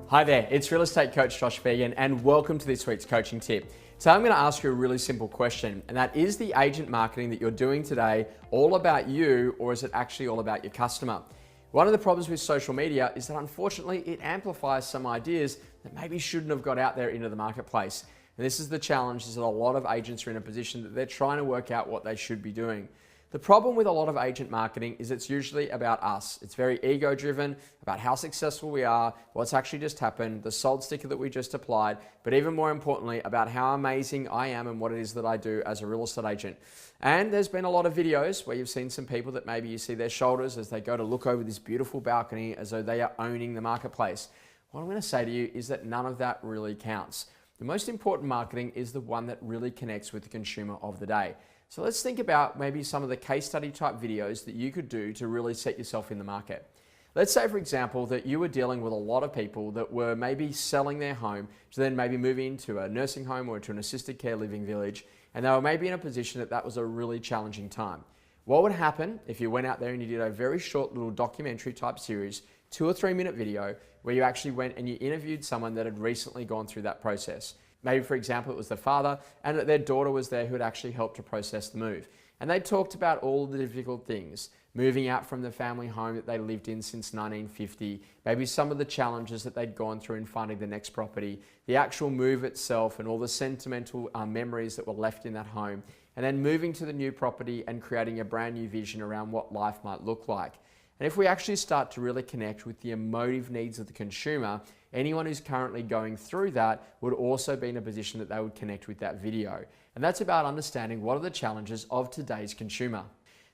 Hi there, it's real estate coach Josh Fegan and welcome to this week's coaching tip. So I'm going to ask you a really simple question, and that is the agent marketing that you're doing today all about you, or is it actually all about your customer? One of the problems with social media is that unfortunately it amplifies some ideas that maybe shouldn't have got out there into the marketplace. And this is the challenge, is that a lot of agents are in a position that they're trying to work out what they should be doing. The problem with a lot of agent marketing is it's usually about us. It's very ego driven, about how successful we are, what's actually just happened, the sold sticker that we just applied, but even more importantly about how amazing I am and what it is that I do as a real estate agent. And there's been a lot of videos where you've seen some people that maybe you see their shoulders as they go to look over this beautiful balcony as though they are owning the marketplace. What I'm going to say to you is that none of that really counts. The most important marketing is the one that really connects with the consumer of the day. So let's think about maybe some of the case study type videos that you could do to really set yourself in the market. Let's say, for example, that you were dealing with a lot of people that were maybe selling their home to then maybe move into a nursing home or to an assisted care living village, and they were maybe in a position that was a really challenging time. What would happen if you went out there and you did a very short little documentary type series, 2 or 3 minute video, where you actually went and you interviewed someone that had recently gone through that process? Maybe, for example, it was the father and their daughter was there who had actually helped to process the move. And they talked about all the difficult things, moving out from the family home that they lived in since 1950, maybe some of the challenges that they'd gone through in finding the next property, the actual move itself and all the sentimental memories that were left in that home, and then moving to the new property and creating a brand new vision around what life might look like. And if we actually start to really connect with the emotive needs of the consumer, anyone who's currently going through that would also be in a position that they would connect with that video. And that's about understanding what are the challenges of today's consumer.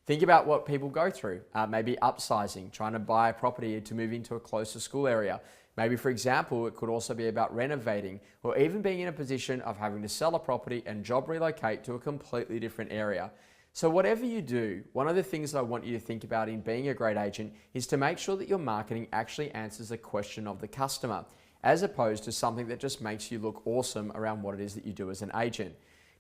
Think about what people go through, maybe upsizing, trying to buy a property to move into a closer school area. Maybe, for example, it could also be about renovating, or even being in a position of having to sell a property and job relocate to a completely different area. So whatever you do, one of the things that I want you to think about in being a great agent is to make sure that your marketing actually answers the question of the customer, as opposed to something that just makes you look awesome around what it is that you do as an agent.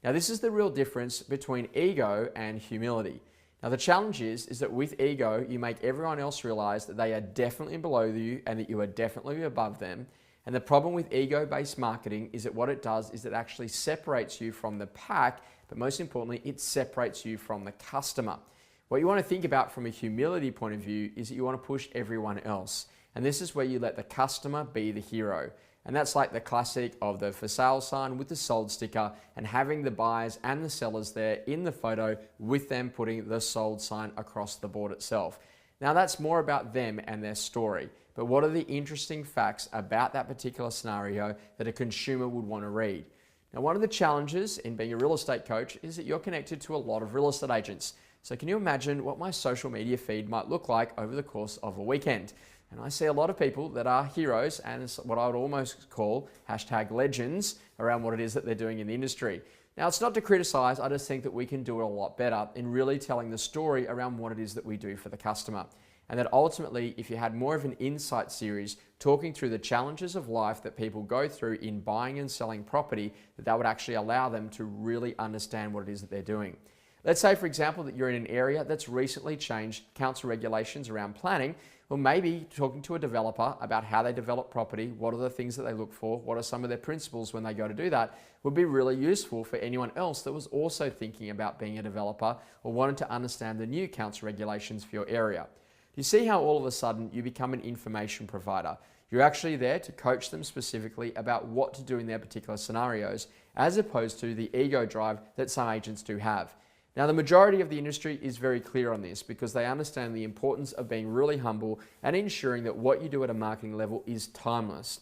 Now, this is the real difference between ego and humility. Now, the challenge is that with ego, you make everyone else realize that they are definitely below you and that you are definitely above them. And the problem with ego-based marketing is that what it does is it actually separates you from the pack, but most importantly, it separates you from the customer. What you want to think about from a humility point of view is that you want to push everyone else. And this is where you let the customer be the hero. And that's like the classic of the for sale sign with the sold sticker and having the buyers and the sellers there in the photo with them putting the sold sign across the board itself. Now that's more about them and their story. But what are the interesting facts about that particular scenario that a consumer would want to read? Now, one of the challenges in being a real estate coach is that you're connected to a lot of real estate agents. So can you imagine what my social media feed might look like over the course of a weekend? And I see a lot of people that are heroes and what I would almost call hashtag legends around what it is that they're doing in the industry. Now, it's not to criticize, I just think that we can do it a lot better in really telling the story around what it is that we do for the customer. And that ultimately, if you had more of an insight series talking through the challenges of life that people go through in buying and selling property, that would actually allow them to really understand what it is that they're doing. Let's say, for example, that you're in an area that's recently changed council regulations around planning. Well, maybe talking to a developer about how they develop property, what are the things that they look for, what are some of their principles when they go to do that, would be really useful for anyone else that was also thinking about being a developer or wanted to understand the new council regulations for your area. You see how all of a sudden you become an information provider. You're actually there to coach them specifically about what to do in their particular scenarios, as opposed to the ego drive that some agents do have. Now, the majority of the industry is very clear on this because they understand the importance of being really humble and ensuring that what you do at a marketing level is timeless.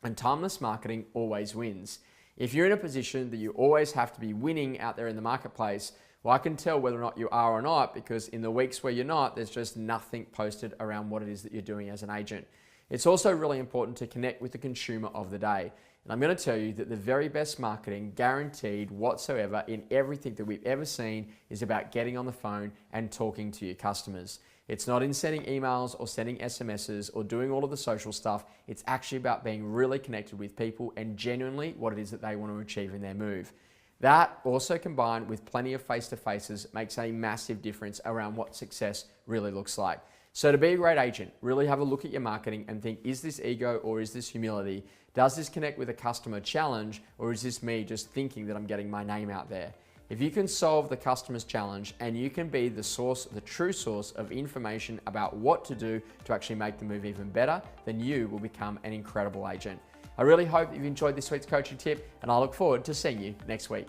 And timeless marketing always wins. If you're in a position that you always have to be winning out there in the marketplace, well, I can tell whether or not you are or not because in the weeks where you're not, there's just nothing posted around what it is that you're doing as an agent. It's also really important to connect with the consumer of the day. And I'm going to tell you that the very best marketing, guaranteed whatsoever in everything that we've ever seen, is about getting on the phone and talking to your customers. It's not in sending emails or sending SMSs or doing all of the social stuff. It's actually about being really connected with people and genuinely what it is that they want to achieve in their move. That also combined with plenty of face-to-faces makes a massive difference around what success really looks like. So to be a great agent, really have a look at your marketing and think, is this ego or is this humility? Does this connect with a customer challenge, or is this me just thinking that I'm getting my name out there? If you can solve the customer's challenge and you can be the source, the true source of information about what to do to actually make the move even better, then you will become an incredible agent. I really hope you've enjoyed this week's coaching tip, and I look forward to seeing you next week.